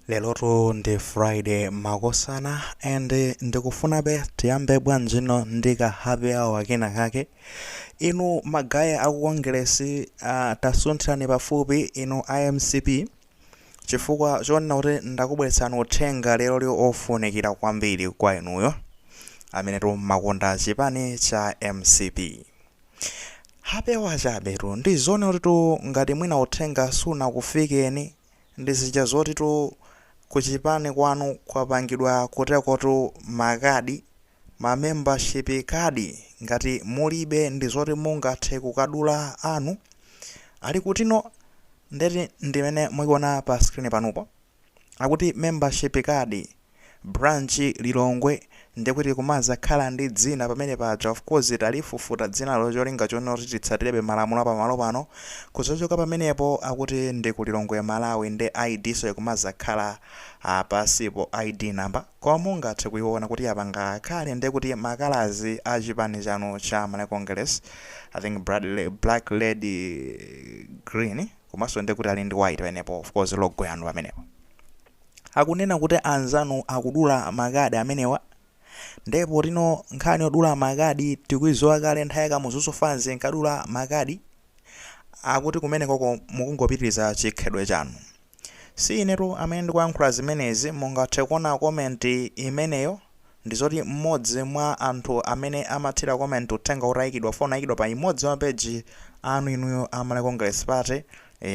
Lelotu ndi Friday makosana and ndikufunabe tiyambe bwanjino ndika happy hour kenakake. Inu magayi akukongeresi tasunthani pafupi inu IMCP chifukwa chonena kuti ndakubweretsani uthenga lero li ofunikira kwambiri kwa inuyo amene makonda chipani cha MCP. Happy hour chabetu ndi zone kuti ngati mwina uthenga sunakufikeni ndi zija zoti kuchipani kwanu kwapangidwa kutekotu makadi ma membership kadi ngati mulibe ndi zoti mungathe kukadula anu ali kutino ndeti ndimene mukuona pa screen panupo akuti membership kadi branch Lilongwe ndikuti kumazakhala ndi dzina pamene paja of course talifufuta dzina locholinga chonena kuti titsatirebe malamulo pamalo pano kuzochoka pamenepo akuti ndi ku Lilongwe Malawi ndi ID so ikumazakhala pasipo ID number koma mungathe kuiona kuti apanga khale ndikuti makalazi a chipani chanu cha Malawi Congress I think black lady green komanso ndikuti ali ndi white pamenepo of course logo yanu pamenepo akunena kuti anzanu akudula makadi amenewa ndipo tino nkhani yodula makadi tikuizowa kale nthawi kamuzuzu fanzi nkadula makadi akuti kumene koko mukungopitiriza chikhedwe chanu si inetu amene ndikuyankhula zimenezi mungathe kuona comment imeneyo ndizoti mmodzi mwa anthu amene amathira comment uthenga utayikidwa fona ayikidwa pa imodzi wa page anu inuyo a Malawi Congress Party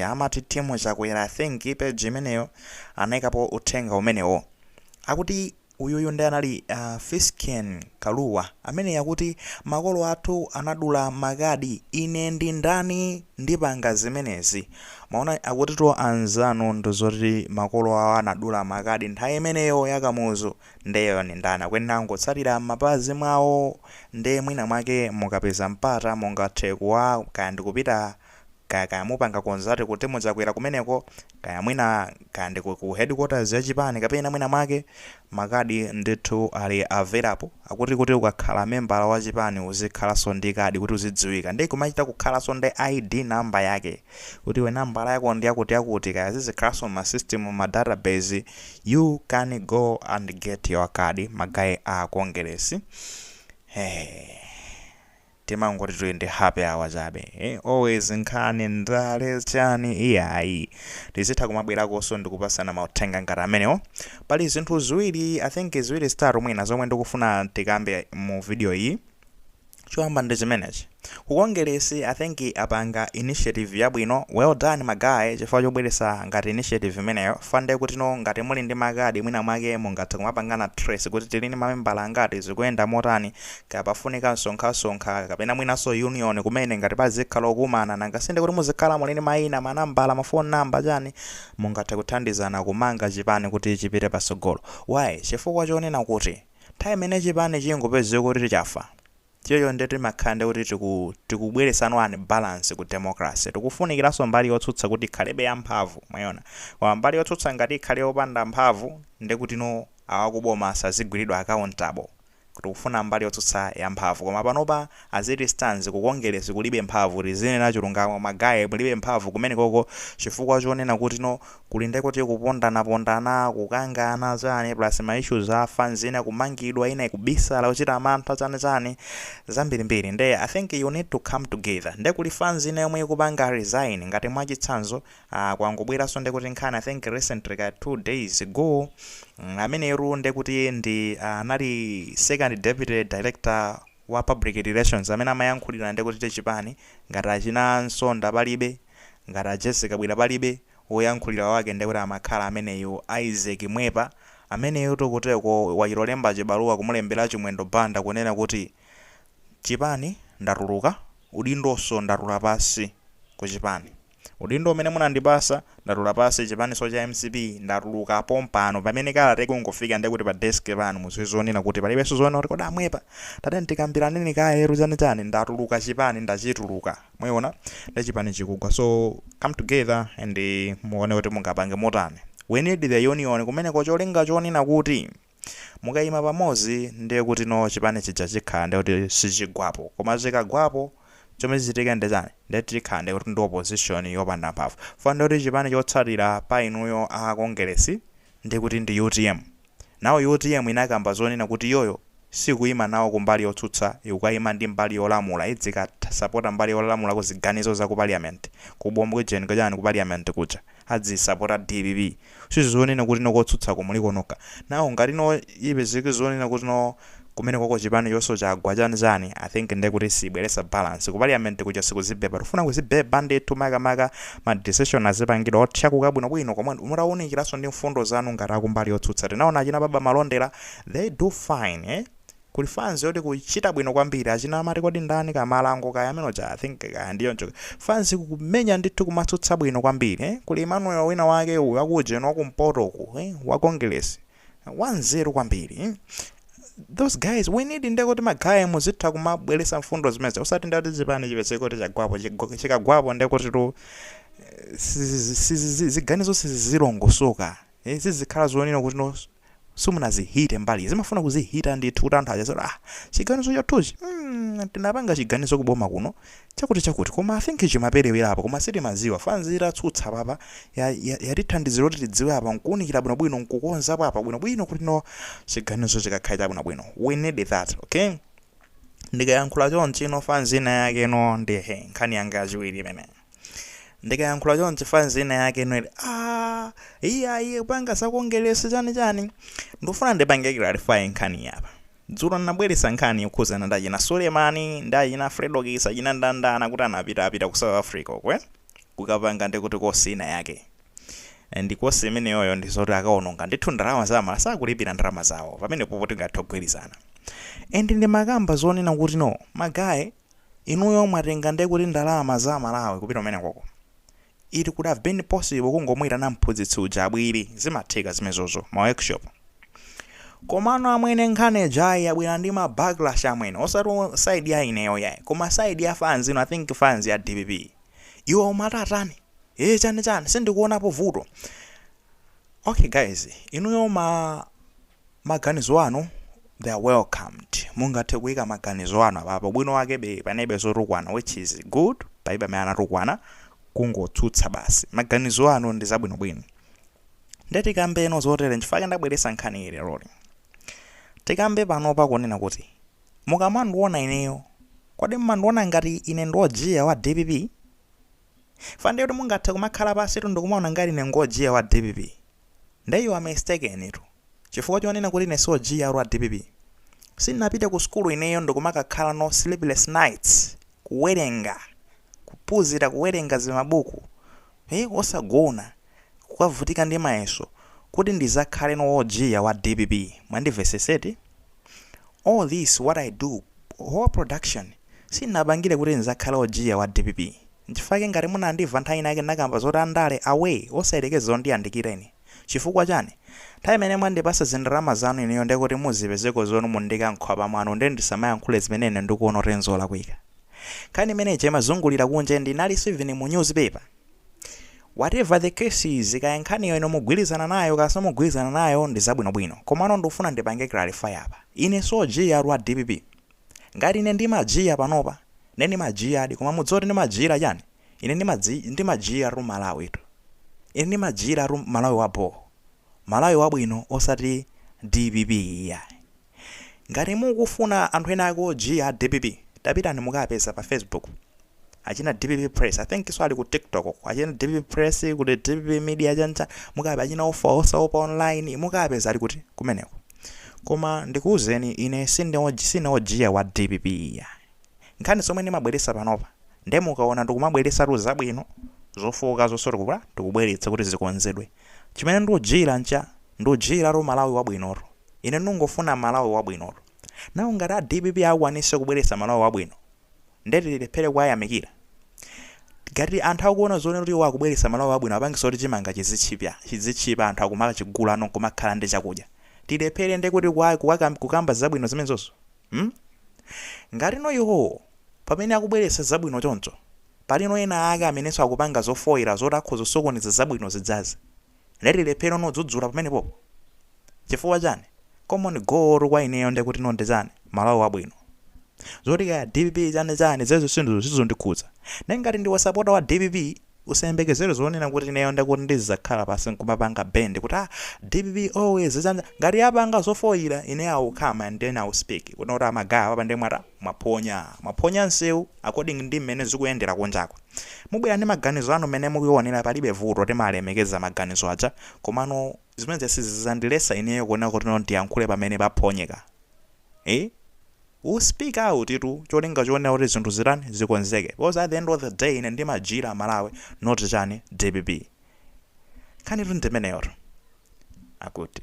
amati timu chakwera I think page imeneyo anayikapo uthenga umenewo akuti uyuyu ndi anali Fisken Kaluwa amene yakuti makolo athu anadula makadi ine ndi ndani ndipanga zimenezi maona akuti to anzanu ndizoti makolo awo anadula makadi nthawi imeneyo yakamuzu ndeyo ni ndani akuyenera ngotsatira mapazi mwawo nde mwina mwake mukapeza mpata mungathe kuwa kaya ndikupita kaya mupanga konzati kuti muzakwera kumeneko kaya mwina kaya ndi ku headquarters ya chipani kapena mwina mwake makadi ndithu ali available akuti kuti ukakhala member wa chipani uzikhalanso ndi kadi kuti uzidziwika ndi kumachita kukhalanso ndi ID number yake kuti we number yako ndi yakuti kaya zizikhalanso ma system ma database you can go and get your card magayi a Congress timangoti tuli ndi happy hour chabe always nkhani ndale chani iyayi tizitha kumabwerakonso ndikupasana mauthenga ngati amenewo pali zinthu ziwiri I think ziwiri zitatu mwina zomwe ndikufuna tikambe mu video iyi choyamba ndi chimenechi kukongeresi I think apanga initiative yabwino well done magayi chifukwa chobweretsa ngati initiative imeneyo fande kuti no ngati muli ndi makadi mwina mwake mungathe kumapangana trace kuti tili ndi mamembala angati zikuyenda motani kapafunika sonkha kapena mwinanso union kumene ngati pazikhala okumana nangasinde kuti muzikhala muli ndi mayina manambala mafone number chani mungathe kuthandizana kumanga chipani kuti chipite pasogolo why chifukwa chonena kuti nthawi imene chipani chingopezeka kuti chafa tiyo ndeti makhande kuti tikubweresana balance ku democracy tikufunikiranso mbali yotsutsa kuti khalebe yamphamvu mwayona koma mbali yotsutsa ngati ikhale yopanda mphamvu ndekuti no awakuboma asazigwiridwa accountable kuti kufuna mbali yotsutsa yamphamvu koma panopa aziti stands kukongeresi kulibe mphamvu lizine na chilungamo magayi kulibe mphamvu kumene koko chifukwa chonena kuti no kulinde kuti kupondana kukangana chani plus ma issues a fans ina kumangidwa ina ikubisala uchita mantha chani zambirimbiri nde I think you need to come together nde kuli fans ina yomwe ikupanga resign ngati mwachitsanzo kwangobweranso nde kuti nkhani I think recently 2 days ago amene irunde kuti ndi anali second deputy director wa public relations amene amayankhulira ndi kuti chipani ngati achina Nsonda palibe ngati Jessica Bwira palibe woyankhulira wake ndi kuti amakhala ameneyo Isaac Mwepa ameneyo tokuteko wachilolemba chibaluwa kumulembera chimwendo banda kunena kuti chipani ndatuluka udindonso ndatula pasi ku chipani udindo umene munandipasa ndatula pasi chipani so cha MCP ndatuluka pompano pamene kala tekungofika ndikuti pa desk pano muzizonena kuti palibenso zona kuti koda Mwepa tate ndikambirana nini kaya eru chani ndatuluka chipani ndachituluka mwaona ndi chipani chikugwa so come together and muone kuti mungapange motani we need the union kumene kocholinga chonena kuti mukayima pamodzi ndiye kuti no chipani chija chikhala ndi kuti sichigwapo koma chikagwapo chomwe zitika ndezani ndetikhande kuti ndi opposition yopanda mphamvu fanda kuti chipani chotsatira pa inuyo a Congress ndikuti ndi UTM. Nawo UTM inakamba zonena kuti yoyo sikuyima nawo kumbali yotsutsa, ikukayima ndi mbali yolamula, idzika sapota mbali yolamula ku ziganizo za ku parliament, kubomwe kujeni kajani ku parliament kuja adzisapota DPP. Sizonena kuti nokotsutsa kumuli konoka. Nawo ngati no ipezeke zonena kuti no kumene koko chipani chonso chagwa chani I think ndekuti sibweresa balance ku parliament kuja sikuzibeba, tufuna kuzibeba ndithu makamaka ma decision azipangidwa otchakuka bwinobwino, komwe mutaonekeraso ndi mfundo zanu ngati akumbali yotsutsa. Tinaona achina baba malondera, they do fine, kuli fans yoti kuchita bwino kwambiri, achina amati kodi ndani kamalango kaya amene cha I think kaya ndiyoncho fans kumenya ndithu kumatsutsa bwino kwambiri, kuli Emmanuel wina wake uyu akuje no kumpoto ku wa Congress 1-0 kwambiri. Those guys we need ndekuti magaya muzitha kumabweresa mfundo zimeze, usati ndati chipani chipezeke kuti chagwapo chikagwapo ndekuti tu ziganizo sizilongosoka, zizikhala zonena kuti no simunazihite mbali zimafuna kuzihita ndithu kuti anthu achazola chiganizo chathuchi tinapanga chiganizo kuboma kuno chakuti koma I think chimaperewera apo, koma sitimaziwa fans iratsutsa papa yatithandizira kuti tidziwe apa nkuunikira bwinobwino nkukonza papa bwinobwino kuti no chiganizo chikakhala bwinobwino. We need that, okay? Ndikayankhula chonchi no fans ina yake no ndi nkhani yanga achiwiri imene ndikayankhula chonchi fans ina yake no iye panga sakuongelesa chani ndofuna ndipange clarify nkhani yapa. Dzulo nabweresa nkhani yokhuzana ndachina Sulemani ndachina Fredo Kisa china ndandana kuti anapita ku South Africa kwe kukapanga ndikuti kosina yake, ndikosi imene yoyo ndizoti akaononga ndithu ndalama zamala sakulipira ndalama zawo pamene popo tingathogwirizana. And ndimakamba zonena kuti no magaye inuyo mwatenga ndekuti ndalama zamalawe kupita umene koko, it could have been possible kungomwira na mphunzitsi uja abwiri zimatheka zimezozo ma workshop. Komano amwene nkhane jai yabwera ndi ma backlash amwene osati side ya ineyo yayi, koma side ya fans ino I think fans ya DPP iwo matatani chani sindikuonapo vuto. Okay guys, inuyo maganizo anu they are welcomed, mungathe kuyika maganizo anu apapo bwino wake panebe zotukwana, which is good, paibe amene anatukwana kungotsutsa basi, maganizo anu ndi zabwinobwino. Ndetikambe eno zotere nchifake ndabweresa nkhani ili lori tikambe panopa kunena kuti mukamandiona ineyo kodi mmandiona ngati ine ndojiya wa DPP, fande kuti mungathe kumakhala pasi tu ndikumaona ngati ine ngojiya wa DPP, ndeyo a mistaken itu chifukwa chonena kuti ine sojiya wa DPP. Sinapita ku skulu ineyo ndikumakakhala no sleepless nights kuwerenga kupuzira kuwerenga zimabuku osagona kukavutika ndi mayeso kuti ndizakhale no ojiya wa DPP. Mwandiveseseti all this what I do whole production sinapangire kuti ndizakhala ojiya wa DPP. Nchifake ngati munandimva nthawi inake nakamba zoti andale away osayerekeza ndiyandikireni chifukwa chani nthawi imene mwandipasa zindalama zanu ineyo ndekuti muzipezeko zonu mundikankhwapa mwanu ndi ndisamayankhule zimenene ndikuona tenzola kuika kani imene chemazungulira kunje ndinalinso even mu newspaper. Whatever the case is, kaya nkhaniyo ino mugwirizana nayo kasa mugwirizana nayo ndi zabwinobwino, komano ndofuna ndipange clarify apa ine sojiya wa DPP. Ngati ine ndimajiya panopa ine ndimajiya adi, koma mudzoti ndimajira chani ine ndimajiya ru Malawi itu, ine ndimajira ru Malawi wabo, Malawi wabwino osati DPP ya. Ngati mukufuna anthu ena akojiya DPP tapitani mukapeza pa Facebook achina DPP Press, I think so ali ku TikTok achina DPP Press kuti DPP Media chancha mukabe achina ofa online mukapeza ali kuti kumeneko. Koma ndikuuzeni ine sine ojiya wa DPP ya. Nkhani somwe ndimabweresa panopa ndemukaona ndikumabweresa ru zabwino zofoka zosoti kupula tikubweretsa kuti zikonzedwe. Chimene ndojira ncha ndojira ru Malawi wabwinoro, ine ndingofuna Malawi wabwinoro. Nawo ngati a DPP akwanise kubweresa Malawi wabwino ndeti lepere kwayamikira. Ngati anthu akuona zone kuti wakubweresa Malawi wabwino apangiso kuti chimanga chizichipa anthu akumaka chigula ano kumakhala ndi chakudya tilepere ndekuti kukamba zabwino zimenezoso. Ngati no iwo pamene akubweresa zabwino choncho palino ena ake amenenso akupanga zofoira zoti akhoza sokoneza zabwino zidzazi, ndeti lepere nodzudzula pamene popo chifukwa chani common goal kwa ineyo ndekuti nondezani Malawi wabwino. Zoti kaya DPP chani zezo sindu sizondikhudza. Nengati ndi wasapota wa DPP usayembekezere zonena kuti ineyo ndakuti ndizakhala pasi nkumapanga band kuti DPP always ngati apanga zofoyira ine awukhama and then I will speak kuti amagaya papa ndi mwaponya nsewu according ndi mmene zikuyendera kunjako. Mubwera ndi maganizo anu mmene mukuyionera palibe vuto timalemekeza maganizo aja komano zimene sizizandilesa ineyo kuona kuti ndiyankhule pamene paphonyeka. Speak out itu cholinga choona kuti zinthu zitani zikonzeke because at the end of the day ine ndimajira Malawi not chani DPP. Kani tu ndimeneyo akuti